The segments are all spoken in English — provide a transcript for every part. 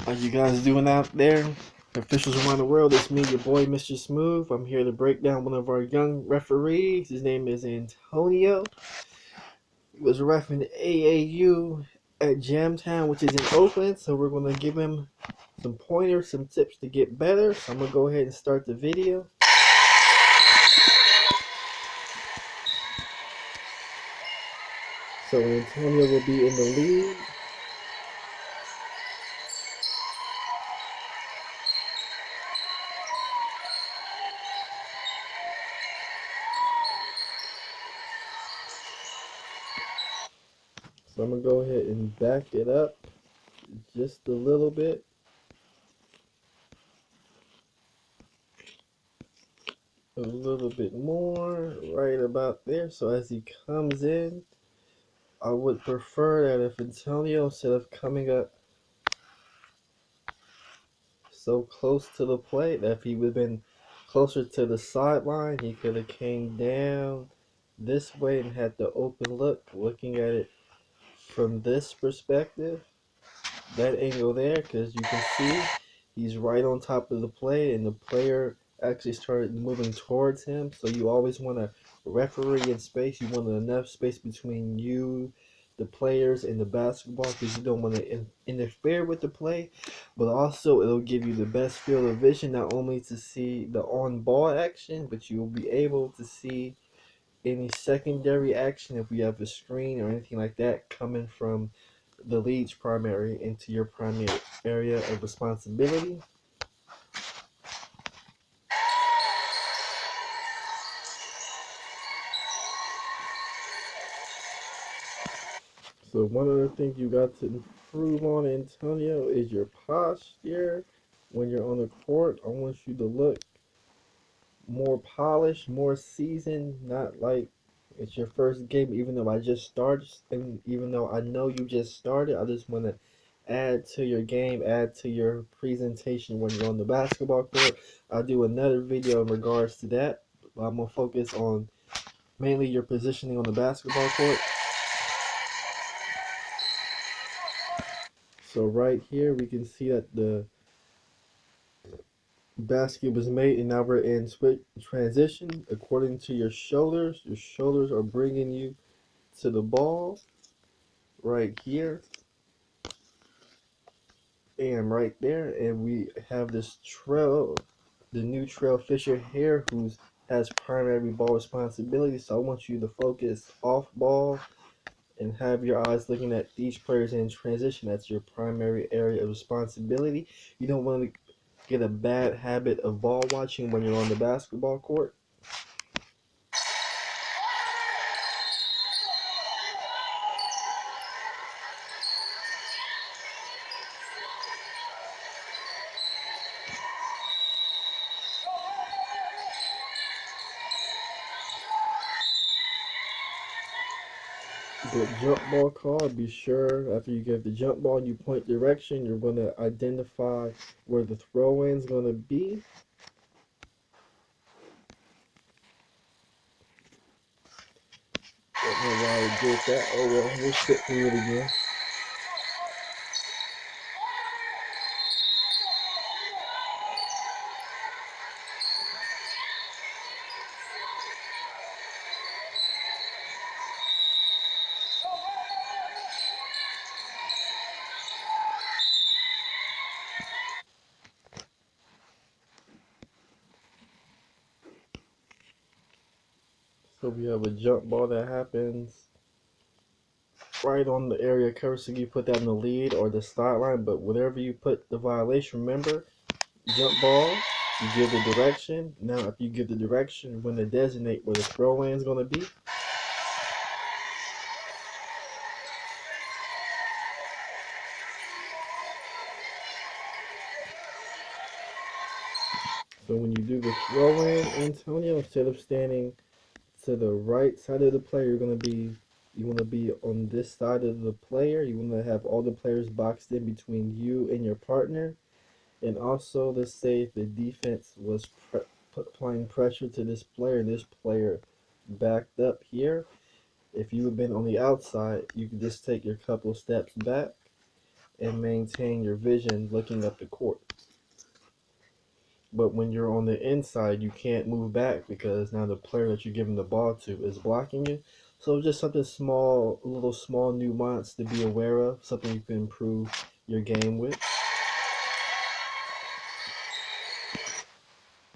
How you guys doing out there? Officials around the world, it's me, your boy, Mr. Smooth. I'm here to break down one of our young referees. His name is Antonio. He was reffing AAU at Jamtown, which is in Oakland. So we're going to give him some pointers, some tips to get better. So I'm going to go ahead and start the video. So Antonio will be in the lead. So I'm going to go ahead and back it up just a little bit. A little bit more, right about there. So as he comes in, I would prefer that if Antonio, instead of coming up so close to the plate, that if he would have been closer to the sideline, he could have came down this way and had the open look, looking at it from this perspective, that angle there, because you can see he's right on top of the plate and the player actually started moving towards him. So you always want to referee in space. You want enough space between you, the players, and the basketball, because you don't want to interfere with the play, but also it'll give you the best field of vision, not only to see the on-ball action, but you'll be able to see any secondary action if we have a screen or anything like that coming from the lead's primary into your primary area of responsibility. So one of the things you got to improve on, Antonio, is your posture when you're on the court. I want you to look more polished, more seasoned, not like it's your first game, even though I just started, and even though I know you just started, I just want to add to your game, add to your presentation when you're on the basketball court. I'll do another video in regards to that. I'm going to focus on mainly your positioning on the basketball court. So right here we can see that the basket was made, and now we're in switch transition. According to your shoulders are bringing you to the ball right here and right there, and we have this trail, the new trail Fisher here, who has primary ball responsibility. So I want you to focus off ball and have your eyes looking at these players in transition. That's your primary area of responsibility. You don't want to get a bad habit of ball watching when you're on the basketball court. The jump ball call, be sure after you get the jump ball, you point direction. You're going to identify where the throw-in is going to be. Don't know why I did that. Oh well, we'll sit through it again. So we have a jump ball that happens right on the area cover, so you put that in the lead or the sideline, but whatever you put the violation, remember, jump ball, you give the direction. Now if you give the direction, you're going to designate where the throw-in is going to be. So when you do the throw-in, Antonio, instead of standing to the right side of the player, you want to be on this side of the player. You want to have all the players boxed in between you and your partner. And also, let's say if the defense was applying pressure to this player backed up here. If you had been on the outside, you could just take your couple steps back and maintain your vision looking up the court. But when you're on the inside, you can't move back because now the player that you're giving the ball to is blocking you. So just something small, a little small nuance to be aware of, something you can improve your game with.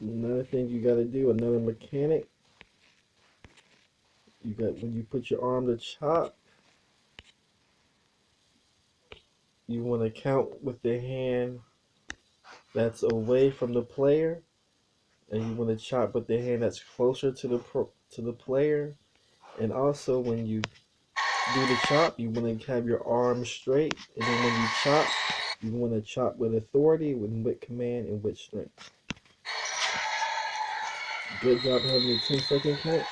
Another thing you got to do, another mechanic, you got when you put your arm to chop, you want to count with the hand that's away from the player, and you want to chop with the hand that's closer to the player. And also when you do the chop, you want to have your arm straight, and then when you chop, you want to chop with authority, with command, and with strength. Good job having a 10-second count.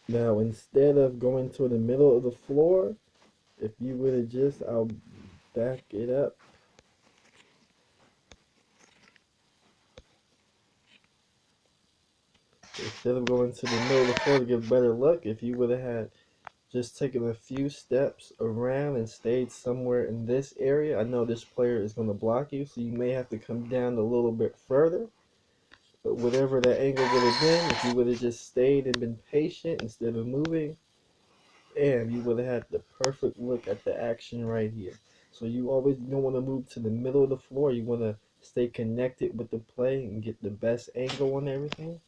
Now, instead of going to the middle of the floor, if you would have just, I'll back it up. Instead of going to the middle of the floor to get a better look, if you would have had just taken a few steps around and stayed somewhere in this area, I know this player is going to block you, so you may have to come down a little bit further. But whatever that angle would have been, if you would have just stayed and been patient instead of moving, and you would have had the perfect look at the action right here. So you always don't want to move to the middle of the floor. You want to stay connected with the play and get the best angle on everything.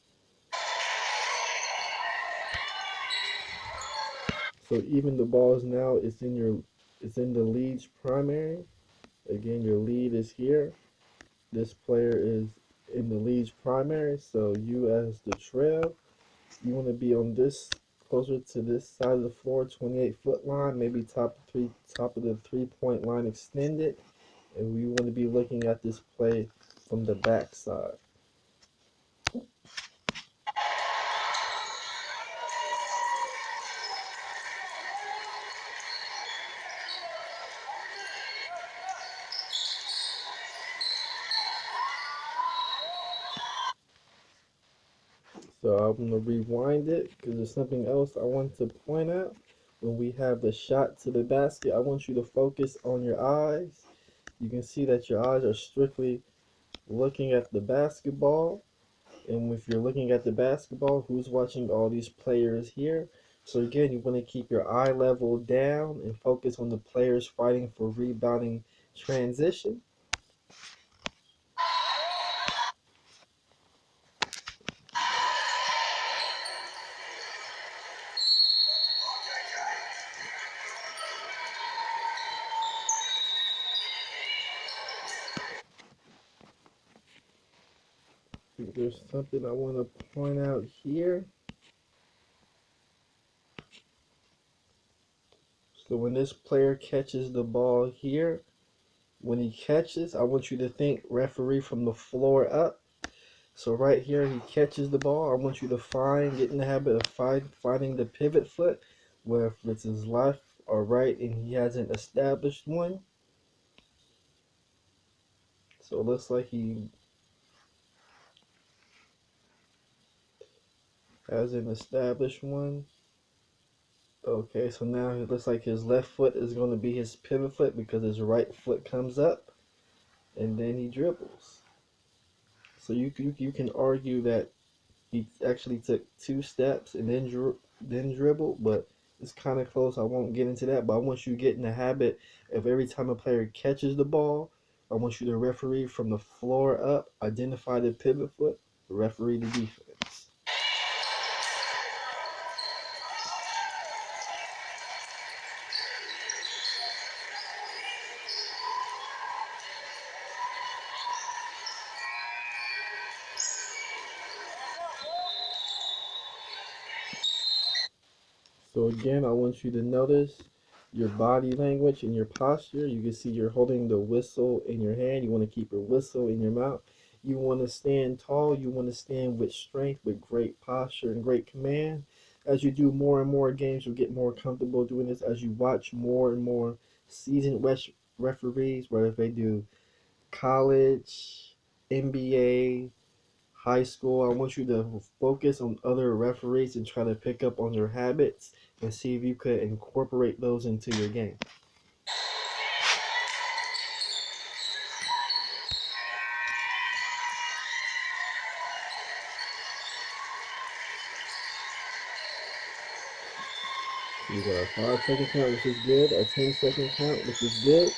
So even the balls now, it's in the lead's primary. Again, your lead is here. This player is in the lead's primary. So you as the trail, you want to be on this, closer to this side of the floor, 28-foot line, maybe top of the 3-point line extended, and we want to be looking at this play from the back side. So I'm going to rewind it because there's something else I want to point out. When we have the shot to the basket, I want you to focus on your eyes. You can see that your eyes are strictly looking at the basketball. And if you're looking at the basketball, who's watching all these players here? So again, you want to keep your eye level down and focus on the players fighting for rebounding transition. There's something I want to point out here. So when this player catches the ball here, when he catches, I want you to think referee from the floor up. So right here, he catches the ball. I want you to get in the habit of finding the pivot foot, where if it's his left or right and he hasn't established one. So it looks like he hasn't established one. Okay, so now it looks like his left foot is going to be his pivot foot because his right foot comes up and then he dribbles. So you can argue that he actually took 2 steps and then dribbled, but it's kind of close. I won't get into that, but I want you to get in the habit of every time a player catches the ball, I want you to referee from the floor up, identify the pivot foot, referee the defense. So again, I want you to notice your body language and your posture. You can see you're holding the whistle in your hand. You want to keep your whistle in your mouth. You want to stand tall. You want to stand with strength, with great posture and great command. As you do more and more games, you'll get more comfortable doing this. As you watch more and more seasoned referees, whether they do college, NBA, high school. I want you to focus on other referees and try to pick up on their habits and see if you could incorporate those into your game. So you got a 5-second count, which is good, a 10-second count, which is good.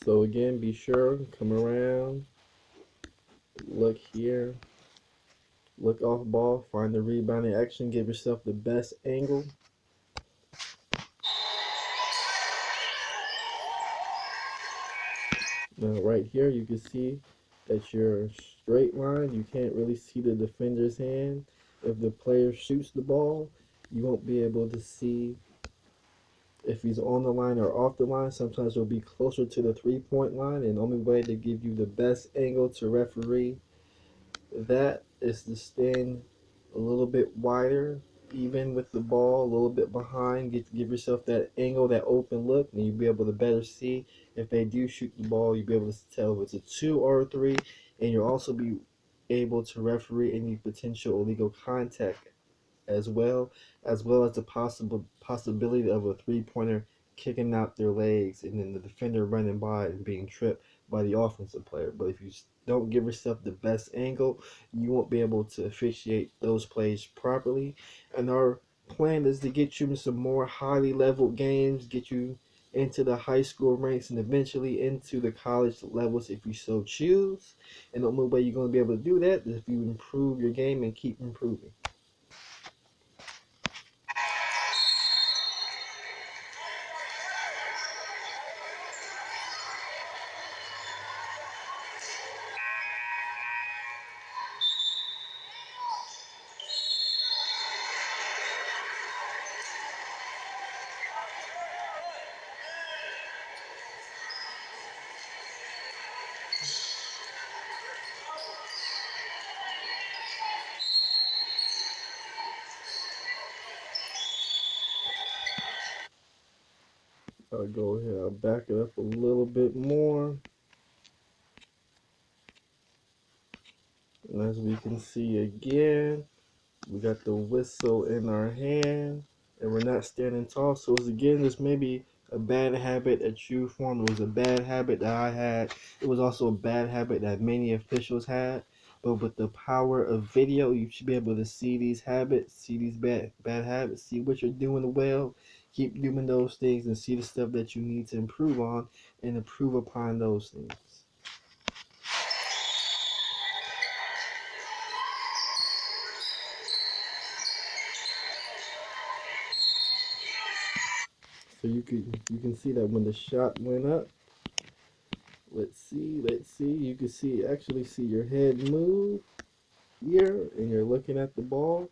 So again, be sure, come around, look here, look off ball, find the rebounding action, give yourself the best angle. Now right here, you can see that your straight line, you can't really see the defender's hand. If the player shoots the ball, you won't be able to see if he's on the line or off the line. Sometimes he'll be closer to the 3-point line, and the only way to give you the best angle to referee that is to stand a little bit wider, even with the ball a little bit behind. Give yourself that angle, that open look, and you'll be able to better see if they do shoot the ball. You'll be able to tell if it's a 2 or a 3, and you'll also be able to referee any potential illegal contact as well as the possibility of a 3-pointer kicking out their legs and then the defender running by and being tripped by the offensive player. But if you don't give yourself the best angle, you won't be able to officiate those plays properly. And our plan is to get you in some more highly leveled games, get you into the high school ranks and eventually into the college levels if you so choose. And the only way you're going to be able to do that is if you improve your game and keep improving. I'll go ahead, I'll back it up a little bit more. And as we can see again, we got the whistle in our hand, and we're not standing tall. So it's, again, this may be a bad habit that you formed. It was a bad habit that I had. It was also a bad habit that many officials had. But with the power of video, you should be able to see these habits, see these bad habits, see what you're doing well, keep doing those things, and see the stuff that you need to improve on, and improve upon those things. So you can see that when the shot went up, let's see, you can actually see your head move here, and you're looking at the ball.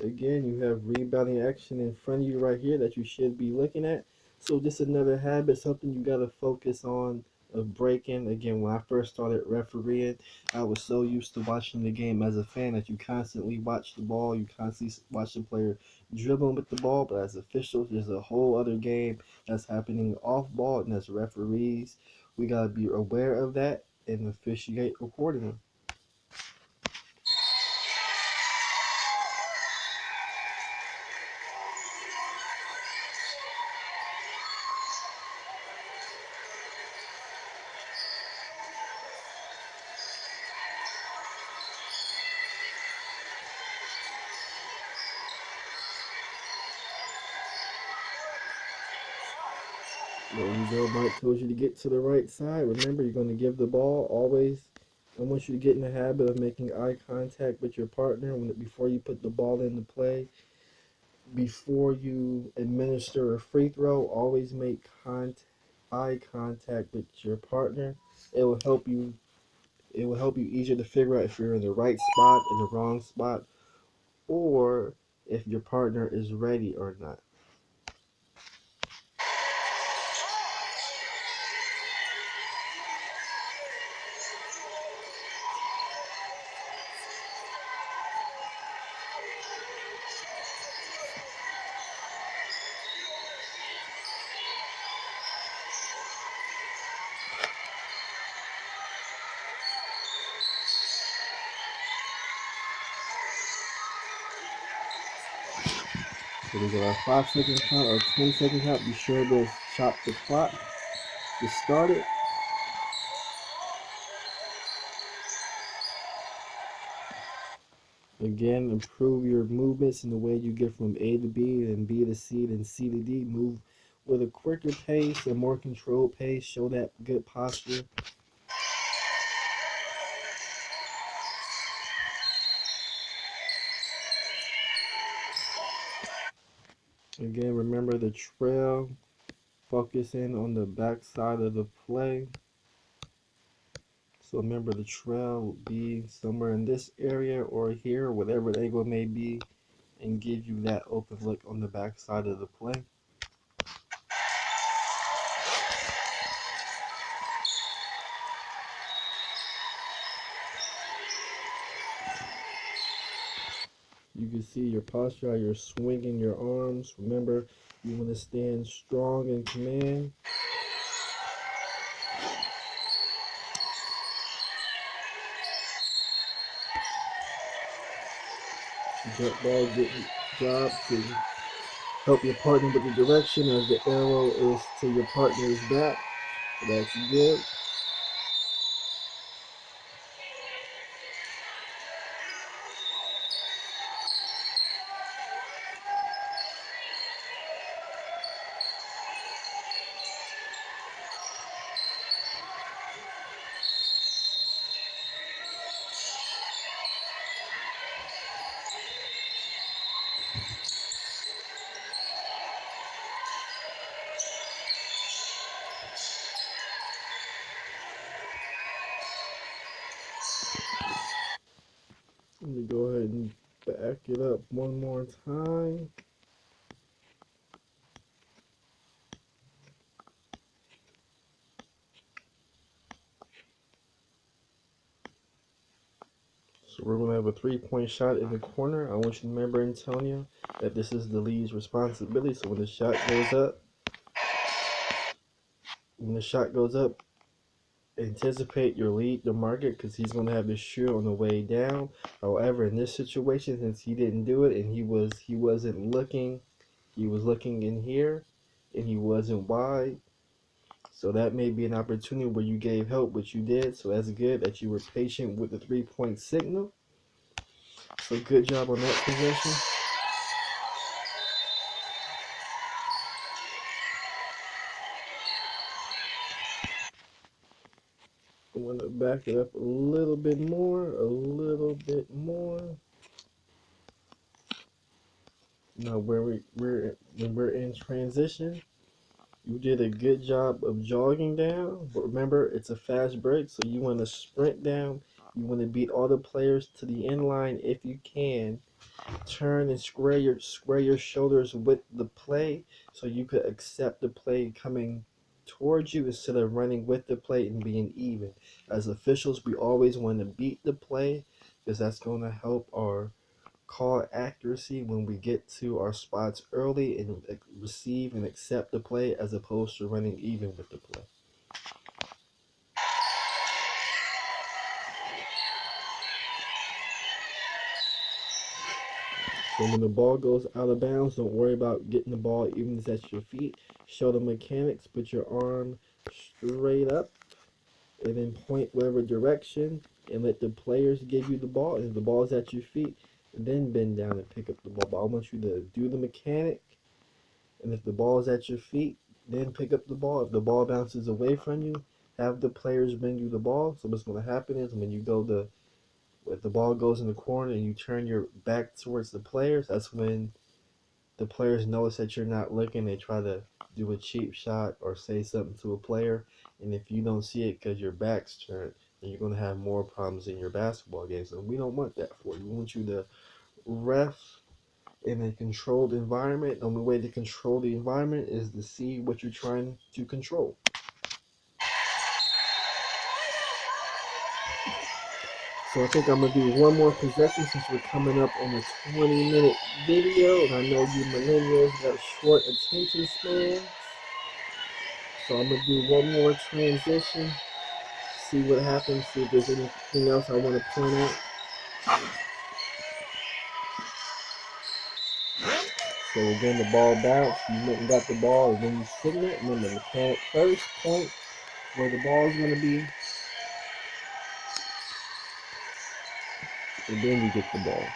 Again, you have rebounding action in front of you right here that you should be looking at. So just another habit, something you got to focus on of breaking. Again, when I first started refereeing, I was so used to watching the game as a fan that you constantly watch the ball, you constantly watch the player dribbling with the ball. But as officials, there's a whole other game that's happening off ball, and as referees, we got to be aware of that and officiate accordingly. There you go. Mike told you to get to the right side. Remember, you're going to give the ball always. I want you to get in the habit of making eye contact with your partner before you put the ball into play. Before you administer a free throw, always make eye contact with your partner. It will help you. It will help you easier to figure out if you're in the right spot, in the wrong spot, or if your partner is ready or not. So we got our 5-second count or 10-second count. Be sure to stop the clock to start it. Again, improve your movements in the way you get from A to B, then B to C, then C to D. Move with a quicker pace, a more controlled pace. Show that good posture. Again, remember the trail. Focus in on the back side of the play. So remember the trail will be somewhere in this area or here, whatever the angle may be, and give you that open look on the back side of the play. You can see your posture, how you're swinging your arms. Remember, you want to stand strong in command. Jump ball, good job to help your partner with the direction as the arrow is to your partner's back. That's good. Let me go ahead and back it up one more time. So we're going to have a 3-point shot in the corner. I want you to remember, Antonio, that this is the lead's responsibility. So when the shot goes up, anticipate your lead to mark it because he's going to have the shoot on the way down. However, in this situation, since he didn't do it and he wasn't looking, he was looking in here and he wasn't wide. So that may be an opportunity where you gave help, but you did. So that's good that you were patient with the 3-point signal. So good job on that possession. I'm going to back it up a little bit more. Now when we're in transition, you did a good job of jogging down, but remember it's a fast break, so you want to sprint down. You want to beat all the players to the end line if you can. Turn and square your shoulders with the play, so you could accept the play coming towards you instead of running with the play and being even. As officials, we always want to beat the play because that's going to help our call accuracy when we get to our spots early and receive and accept the play as opposed to running even with the play. So when the ball goes out of bounds, don't worry about getting the ball even if it's at your feet. Show the mechanics, put your arm straight up and then point whatever direction and let the players give you the ball. And if the ball is at your feet, then bend down and pick up the ball. But I want you to do the mechanic, and if the ball is at your feet, then pick up the ball. If the ball bounces away from you, have the players bring you the ball. So what's going to happen is when you go if the ball goes in the corner and you turn your back towards the players, that's when the players notice that you're not looking. They try to do a cheap shot or say something to a player, and if you don't see it because your back's turned, then you're going to have more problems in your basketball game. So we don't want that for you. We want you to ref in a controlled environment. The only way to control the environment is to see what you're trying to control. So I think I'm going to do one more possession since we're coming up on a 20-minute video. And I know you millennials got short attention spans. So I'm going to do one more transition. See what happens. See if there's anything else I want to point out. So again, the ball bounced, you went and got the ball, and then you signal it, and then the mechanic first point where the ball is going to be, and then you get the ball.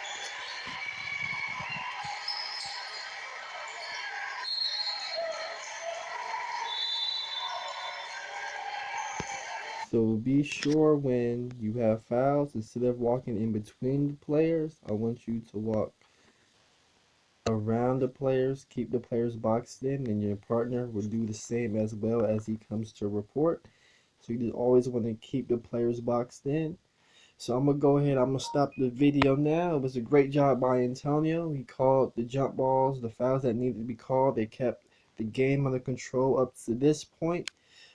So be sure when you have fouls, instead of walking in between the players, I want you to walk around the players, keep the players boxed in, and your partner will do the same as well as he comes to report. So you just always want to keep the players boxed in. So I'm going to go ahead, I'm going to stop the video now. It was a great job by Antonio. He called the jump balls, the fouls that needed to be called. They kept the game under control up to this point.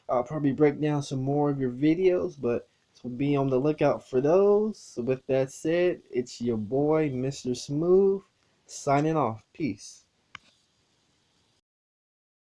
I'll probably break down some more of your videos, but so be on the lookout for those. So with that said, it's your boy, Mr. Smooth, signing off. Peace.